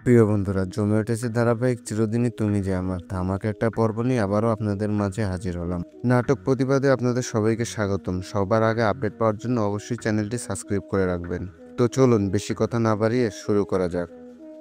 প্রিয় বন্ধুরা, জমে উঠেছে ধারাবাহিক চিরদিনই তুমি যে আমার ধামাকা একটা পর্ব নিয়ে আবারও আপনাদের মাঝে হাজির হলাম। নাটক প্রতিবাদে আপনাদের সবাইকে স্বাগতম। সবার আগে আপডেট পাওয়ার জন্য অবশ্যই চ্যানেলটি সাবস্ক্রাইব করে রাখবেন। তো চলুন বেশি কথা না বাড়িয়ে শুরু করা যাক।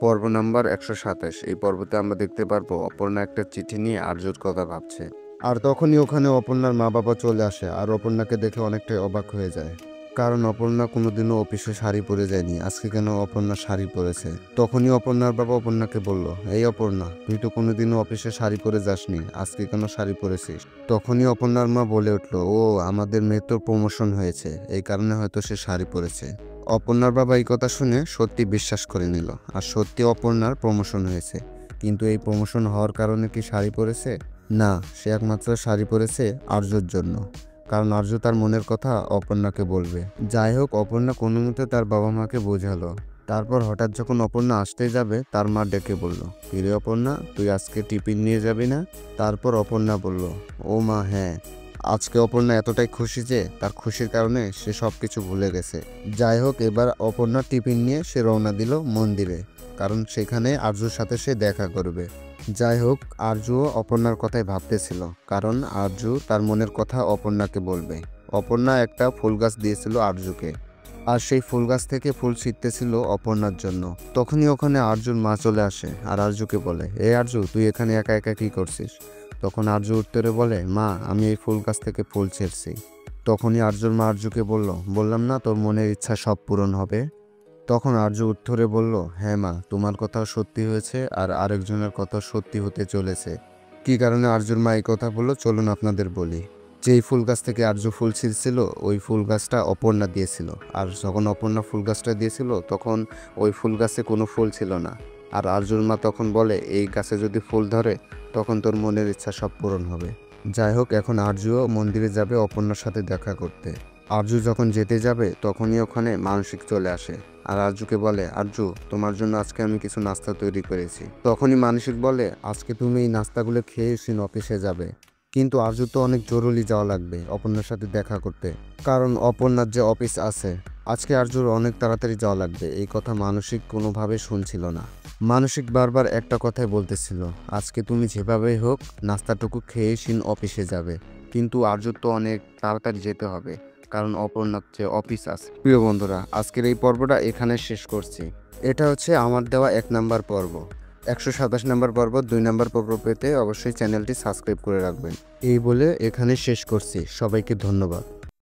পর্ব নাম্বার 127। এই পর্বতে আমরা দেখতে পারবো অপর্ণা একটা চিঠি নিয়ে আর্যর কথা ভাবছে। আর তখনই ওখানে অপর্ণার মা বাবা চলে আসে আর অপর্ণাকে দেখে অনেকটাই অবাক হয়ে যায়, কারণ অপর্ণা কোনোদিনও অফিসে শাড়ি পরে যায়নি। আজকে কেন অপর্ণা শাড়ি পরেছে? তখনই অপর্ণার বাবা অপর্ণাকে বলল, এই অপর্ণা, তুই তো কোনোদিনও অফিসে শাড়ি পরে যাসনি, আজকে কেন শাড়ি পরেছিস? তখনই অপর্ণার মা বলে উঠল, ও আমাদের মেয়ে তো প্রমোশন হয়েছে, এই কারণে হয়তো সে শাড়ি পরেছে। অপর্ণার বাবা এই কথা শুনে সত্যি বিশ্বাস করে নিল, আর সত্যি অপর্ণার প্রমোশন হয়েছে। কিন্তু এই প্রমোশন হওয়ার কারণে কি শাড়ি পরেছে? না, সে একমাত্র শাড়ি পরেছে আর্যর জন্য, কারণ আর্য তার মনের কথা অপর্ণাকে বলবে। যাই হোক, অপর্ণা কোনো মতে তার বাবা মাকে বোঝালো। তারপর হঠাৎ যখন অপর্ণা আসতে যাবে, তার মা ডেকে বলল, কিরে অপর্ণা, তুই আজকে টিফিন নিয়ে যাবি না? তারপর অপর্ণা বলল, ও মা, হ্যাঁ। আজকে অপর্ণা এতটাই খুশি যে তার খুশির কারণে সে সব কিছু ভুলে গেছে। যাই হোক, এবার অপর্ণা টিফিন নিয়ে সে রওনা দিল মন্দিরে, কারণ সেখানে আর্যর সাথে সে দেখা করবে। যাই হোক, আরজুও অপর্ণার কথাই ভাবতেছিল, কারণ আরজু তার মনের কথা অপর্ণাকে বলবে। অপর্ণা একটা ফুল গাছ দিয়েছিল আরজুকে, আর সেই ফুল গাছ থেকে ফুল ছিঁড়তেছিল অপর্ণার জন্য। তখনই ওখানে আরজুর মা চলে আসে আর আরজুকে বলে, এ আরজু, তুই এখানে একা একা কি করছিস? তখন আরজু উত্তরে বলে, মা, আমি এই ফুল গাছ থেকে ফুল ছিঁড়ছি। তখনই আরজুর মা আরজুকে বললাম না তোর মনের ইচ্ছা সব পূরণ হবে? তখন আর্য উত্তরে বলল, হ্যাঁ মা, তোমার কথাও সত্যি হয়েছে আর আরেকজনের কথাও সত্যি হতে চলেছে। কি কারণে আর্যর মা এই কথা বলল চলুন আপনাদের বলি। যেই ফুল গাছ থেকে আর্য ফুল ছিঁড়ছিল, ওই ফুল গাছটা অপর্ণা দিয়েছিল। আর যখন অপর্ণা ফুল গাছটা দিয়েছিল, তখন ওই ফুল গাছে কোনো ফুল ছিল না। আর আর্যর মা তখন বলে, এই গাছে যদি ফুল ধরে তখন তোর মনের ইচ্ছা সব পূরণ হবে। যাই হোক, এখন আর্যও মন্দিরে যাবে অপর্ণার সাথে দেখা করতে। আরজু যখন যেতে যাবে, তখনই ওখানে মানসিক চলে আসে আর আরজুকে বলে, আরজু, তোমার জন্য আজকে আমি কিছু নাস্তা তৈরি করেছি। তখনই মানসিক বলে, আজকে তুমি এই নাস্তাগুলো খেয়ে অফিসে যাবে। কিন্তু আরজু তো অনেক জরুরি যাওয়া লাগবে অপর্ণার সাথে দেখা করতে, কারণ অপর্ণার যে অফিস আছে। আজকে আরজুর অনেক তাড়াতাড়ি যাওয়া লাগবে। এই কথা মানসিক কোনোভাবে শুনছিল না। মানসিক বারবার একটা কথাই বলতেছিল, আজকে তুমি যেভাবেই হোক নাস্তাটুকু খেয়ে অফিসে যাবে। কিন্তু আরজুর তো অনেক তাড়াতাড়ি যেতে হবে, কারণ অপর্ণার যে অফিস আছে। প্রিয় বন্ধুরা, আজকের এই পর্বটা এখানে শেষ করছি। এটা হচ্ছে আমার দেওয়া 1 নাম্বার পর্ব। 127 নাম্বার পর্ব, 2 নাম্বার পর্ব পেতে অবশ্যই চ্যানেলটি সাবস্ক্রাইব করে রাখবেন। এই বলে এখানে শেষ করছি। সবাইকে ধন্যবাদ।